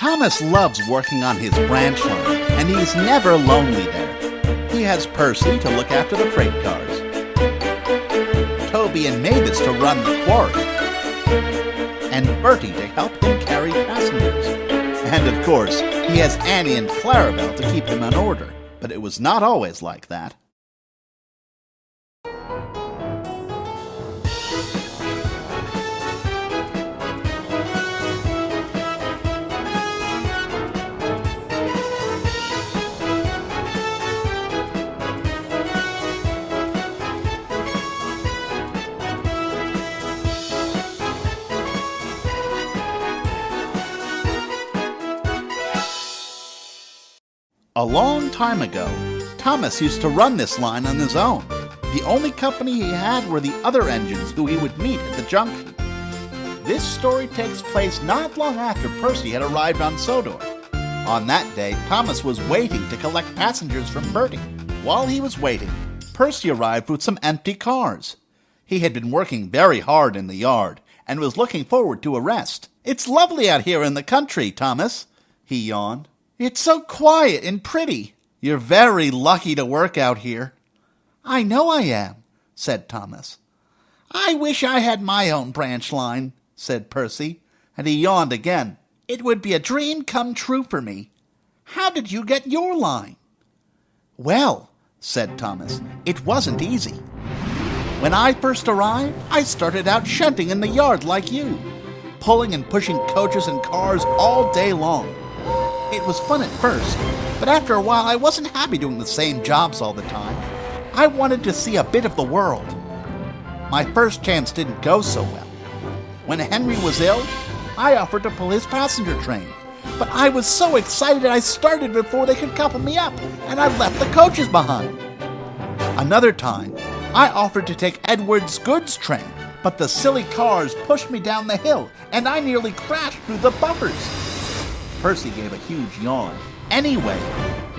Thomas loves working on his branch line, and he's never lonely there. He has Percy to look after the freight cars, Toby and Mavis to run the quarry, and Bertie to help him carry passengers. And of course, he has Annie and Clarabelle to keep him in order. But it was not always like that. A long time ago, Thomas used to run this line on his own. The only company he had were the other engines who he would meet at the junction. This story takes place not long after Percy had arrived on Sodor. On that day, Thomas was waiting to collect passengers from Bertie. While he was waiting, Percy arrived with some empty cars. He had been working very hard in the yard and was looking forward to a rest. "It's lovely out here in the country, Thomas," he yawned. "It's so quiet and pretty." "You're very lucky to work out here." "I know I am," said Thomas. "I wish I had my own branch line," said Percy, and he yawned again. "It would be a dream come true for me. How did you get your line?" "Well," said Thomas, "it wasn't easy. When I first arrived, I started out shunting in the yard like you, pulling and pushing coaches and cars all day long. It was fun at first, but after a while I wasn't happy doing the same jobs all the time. I wanted to see a bit of the world. My first chance didn't go so well. When Henry was ill, I offered to pull his passenger train, but I was so excited I started before they could couple me up, and I left the coaches behind. Another time, I offered to take Edward's goods train, but the silly cars pushed me down the hill, and I nearly crashed through the bumpers." Percy gave a huge yawn. "Anyway,"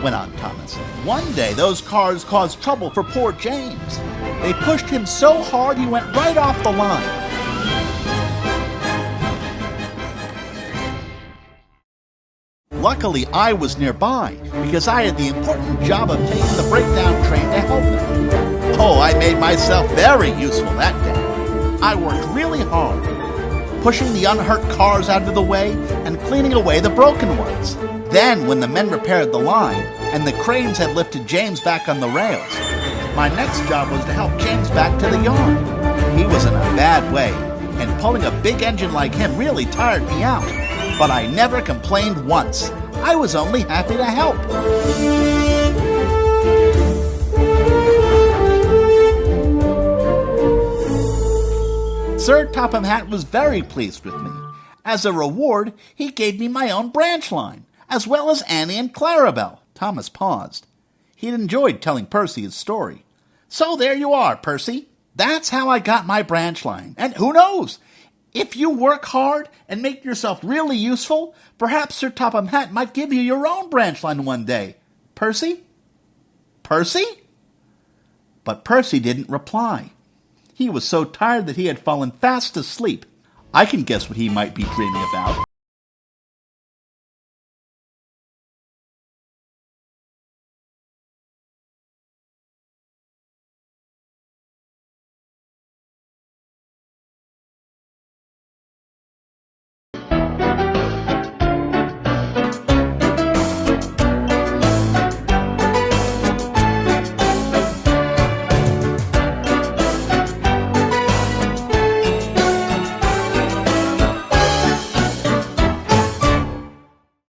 went on Thomas, "one day those cars caused trouble for poor James. They pushed him so hard he went right off the line. Luckily, I was nearby because I had the important job of taking the breakdown train to help them. Oh, I made myself very useful that day. I worked really hard, pushing the unhurt cars out of the way and cleaning away the broken ones. Then, when the men repaired the line and the cranes had lifted James back on the rails, my next job was to help James back to the yard. He was in a bad way, and pulling a big engine like him really tired me out. But I never complained once. I was only happy to help." Sir Topham Hatt was very pleased with me. As a reward, he gave me my own branch line, as well as Annie and Clarabelle. Thomas paused. He'd enjoyed telling Percy his story. "So there you are, Percy. That's how I got my branch line. And who knows? If you work hard and make yourself really useful, perhaps Sir Topham Hatt might give you your own branch line one day. Percy?" "Percy?" But Percy didn't reply. He was so tired that he had fallen fast asleep. I can guess what he might be dreaming about.